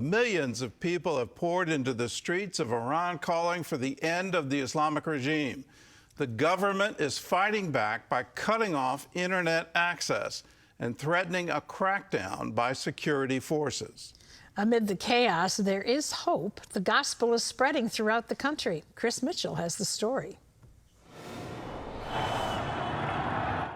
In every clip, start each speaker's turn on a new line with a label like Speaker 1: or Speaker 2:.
Speaker 1: Millions of people have poured into the streets of Iran calling for the end of the Islamic regime. The government is fighting back by cutting off internet access and threatening a crackdown by security forces.
Speaker 2: Amid the chaos, there is hope. The gospel is spreading throughout the country. Chris Mitchell has the story.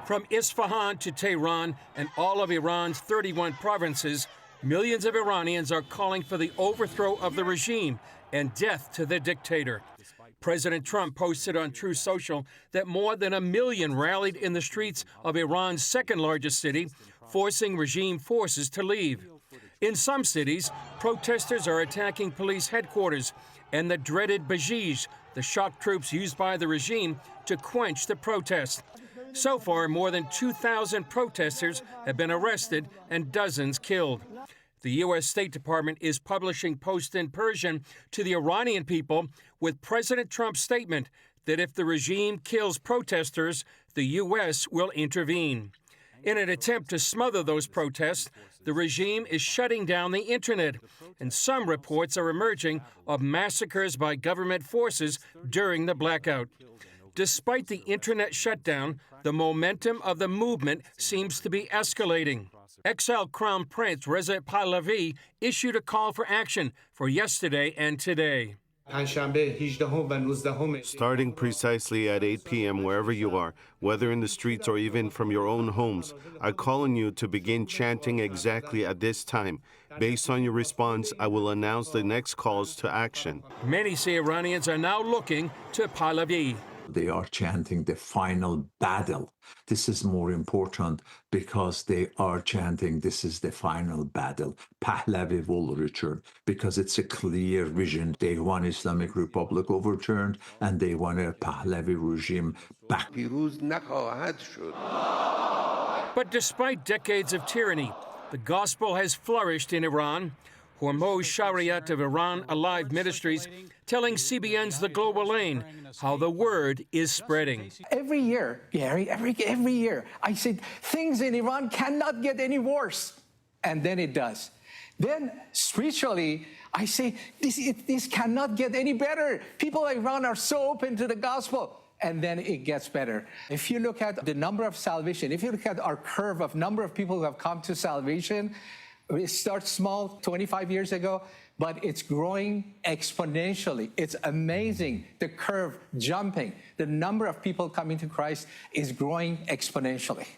Speaker 3: From Isfahan to Tehran and all of Iran's 31 provinces, millions of Iranians are calling for the overthrow of the regime and death to the dictator. President Trump posted on Truth Social that more than 1 million rallied in the streets of Iran's second-largest city, forcing regime forces to leave. In some cities, protesters are attacking police headquarters and the dreaded Basij, the shock troops used by the regime to quench the protests. So far, more than 2,000 protesters have been arrested and dozens killed. The U.S. State Department is publishing posts in Persian to the Iranian people with President Trump's statement that if the regime kills protesters, the U.S. will intervene. In an attempt to smother those protests, the regime is shutting down the internet, and some reports are emerging of massacres by government forces during the blackout. Despite the internet shutdown, the momentum of the movement seems to be escalating. Exiled Crown Prince Reza Pahlavi issued a call for action for yesterday and today.
Speaker 4: Starting precisely at 8 p.m. wherever you are, whether in the streets or even from your own homes, I call on you to begin chanting exactly at this time. Based on your response, I will announce the next calls to action.
Speaker 3: Many say Iranians are now looking to Pahlavi.
Speaker 5: They are chanting the final battle. This is more important because they are chanting this is the final battle. Pahlavi will return because it's a clear vision. They want Islamic Republic overturned and they want a Pahlavi regime back.
Speaker 3: But despite decades of tyranny, the gospel has flourished in Iran. Hormoz Shariat of Iran Alive Ministries telling CBN's The Global Lane how the word is spreading.
Speaker 6: Every year, Gary, every year, I said things in Iran cannot get any worse. And then it does. Then spiritually, I say this cannot get any better. People in Iran are so open to the gospel. And then it gets better. If you look at the number of salvation, if you look at our curve of number of people who have come to salvation, it starts small 25 years ago, but it's growing exponentially. It's amazing. The curve jumping. The number of people coming to Christ is growing exponentially.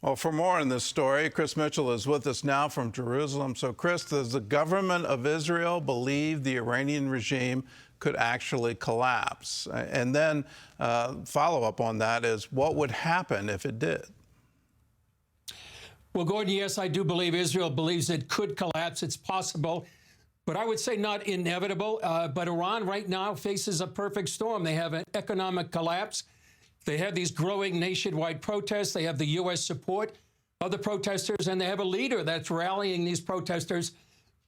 Speaker 1: Well, for more on this story, Chris Mitchell is with us now from Jerusalem. So, Chris, does the government of Israel believe the Iranian regime could actually collapse? And then follow-up on that is, what would happen if it did?
Speaker 3: Well, Gordon, yes, I do believe Israel believes it could collapse. It's possible, but I would say not inevitable. But Iran right now faces a perfect storm. They have an economic collapse. They have these growing nationwide protests. They have the U.S. support of the protesters, and they have a leader that's rallying these protesters.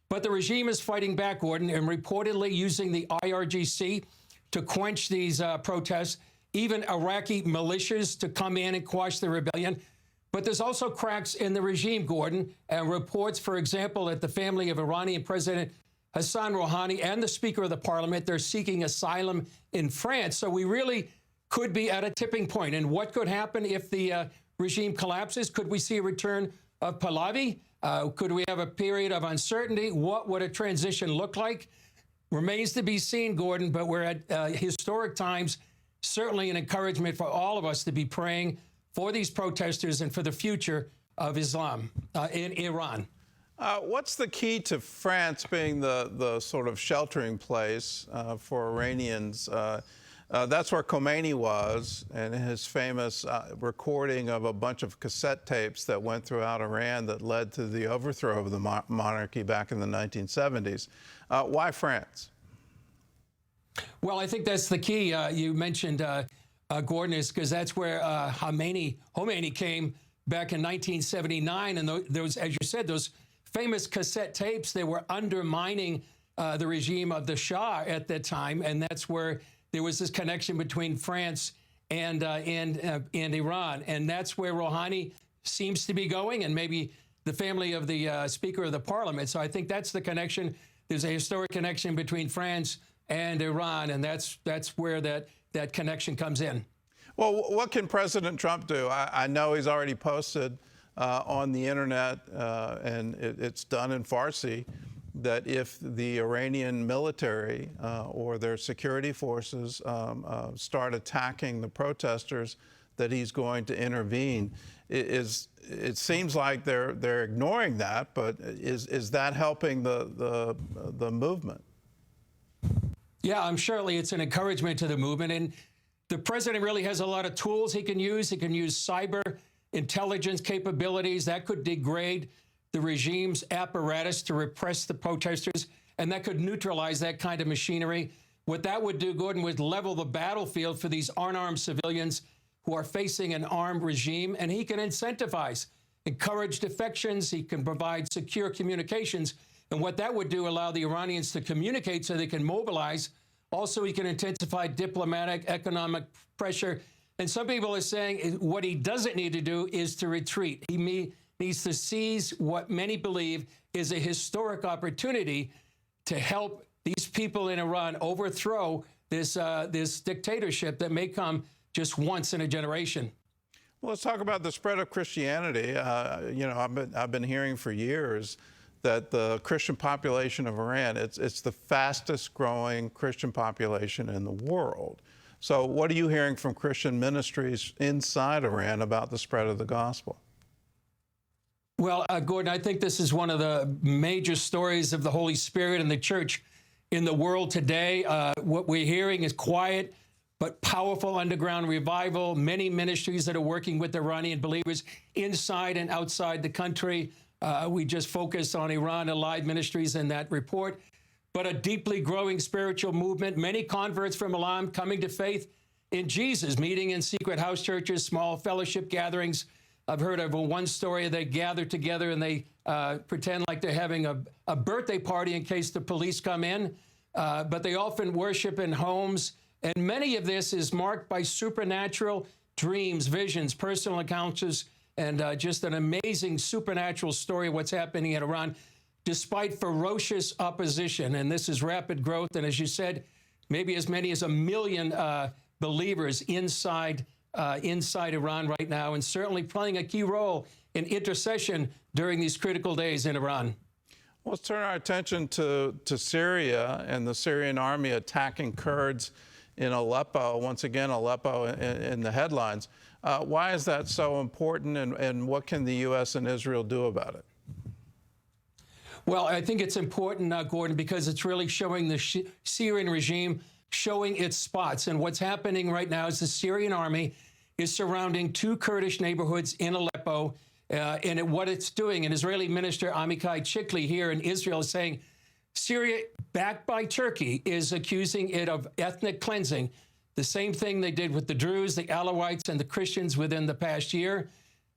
Speaker 3: But the regime is fighting back, Gordon, and reportedly using the IRGC to quench these protests, even Iraqi militias to come in and quash the rebellion. But there's also cracks in the regime, Gordon, and reports, for example, that the family of Iranian President Hassan Rouhani and the Speaker of the Parliament, they're seeking asylum in France. So we really could be at a tipping point. And what could happen if the regime collapses? Could we see a return of Pahlavi? Could we have a period of uncertainty? What would a transition look like? Remains to be seen, Gordon, but we're at historic times. Certainly an encouragement for all of us to be praying for these protesters and for the future of Islam in Iran.
Speaker 1: What's the key to France being the sort of sheltering place for Iranians? That's where Khomeini was, and his famous recording of a bunch of cassette tapes that went throughout Iran that led to the overthrow of the monarchy back in the 1970s. Why France?
Speaker 3: Well, I think that's the key. You mentioned Gordon, is because that's where Khomeini came back in 1979. And those, as you said, those famous cassette tapes, they were undermining the regime of the Shah at that time. And that's where there was this connection between France and Iran. And that's where Rouhani seems to be going. And maybe the family of the Speaker of the Parliament. So I think that's the connection. There's a historic connection between France and Iran, and that's where that connection comes in.
Speaker 1: Well, what can President Trump do? I know he's already posted on the internet, and it's done in Farsi, that if the Iranian military or their security forces start attacking the protesters, that he's going to intervene. It seems like they're ignoring that, but is that helping the movement?
Speaker 3: Yeah, surely it's an encouragement to the movement. And the president really has a lot of tools he can use. He can use cyber intelligence capabilities that could degrade the regime's apparatus to repress the protesters, and that could neutralize that kind of machinery. What that would do, Gordon, would level the battlefield for these unarmed civilians who are facing an armed regime, and he can incentivize, encourage defections, he can provide secure communications, and what that would do, allow the Iranians to communicate so they can mobilize. Also, he can intensify diplomatic, economic pressure, and some people are saying what he doesn't need to do is to retreat. He needs to seize what many believe is a historic opportunity to help these people in Iran overthrow this dictatorship that may come just once in a generation.
Speaker 1: Well, let's talk about the spread of Christianity. You know, I've been hearing for years that the Christian population of Iran, it's the fastest growing Christian population in the world. So what are you hearing from Christian ministries inside Iran about the spread of the gospel?
Speaker 3: Well, Gordon, I think this is one of the major stories of the Holy Spirit and the church in the world today. What we're hearing is quiet but powerful underground revival, many ministries that are working with Iranian believers inside and outside the country. We just focused on Iran Allied Ministries in that report, but a deeply growing spiritual movement, many converts from Islam coming to faith in Jesus, meeting in secret house churches, small fellowship gatherings. I've heard of one story, they gather together and they pretend like they're having a birthday party in case the police come in, but they often worship in homes. And many of this is marked by supernatural dreams, visions, personal encounters, and just an amazing supernatural story of what's happening in Iran, despite ferocious opposition. And this is rapid growth. And as you said, maybe as many as 1 million believers inside Iran right now, and certainly playing a key role in intercession during these critical days in Iran.
Speaker 1: Well, let's turn our attention to Syria and the Syrian army attacking Kurds in Aleppo. Once again, Aleppo in the headlines. Why is that so important, and what can the U.S. and Israel do about it?
Speaker 3: Well, I think it's important, Gordon, because it's really showing the Syrian regime showing its spots. And what's happening right now is the Syrian army is surrounding 2 Kurdish neighborhoods in Aleppo. And what it's doing, an Israeli minister, Amichai Chikli, here in Israel, is saying Syria, backed by Turkey, is accusing it of ethnic cleansing. The same thing they did with the Druze, the Alawites, and the Christians within the past year.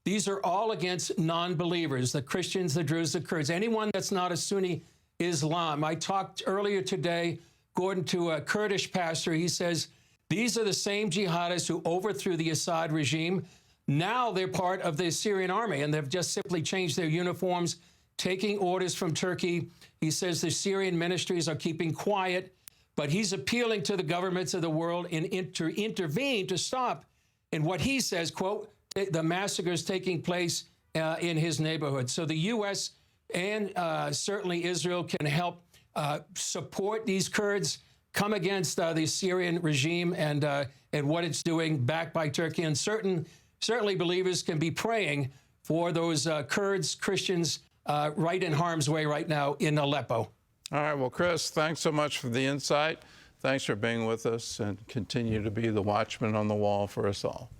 Speaker 3: These are all against non-believers, the Christians, the Druze, the Kurds, anyone that's not a Sunni Islam. I talked earlier today, Gordon, to a Kurdish pastor. He says, these are the same jihadists who overthrew the Assad regime. Now they're part of the Syrian army, and they've just simply changed their uniforms, taking orders from Turkey. He says the Syrian ministries are keeping quiet, but he's appealing to the governments of the world and intervene to stop, in what he says, quote, the massacres taking place in his neighborhood. So the U.S. and certainly Israel can help support these Kurds, come against the Syrian regime and what it's doing, backed by Turkey. And certainly believers can be praying for those Kurds, Christians, right in harm's way right now in Aleppo.
Speaker 1: All right. Well, Chris, thanks so much for the insight. Thanks for being with us, and continue to be the watchman on the wall for us all.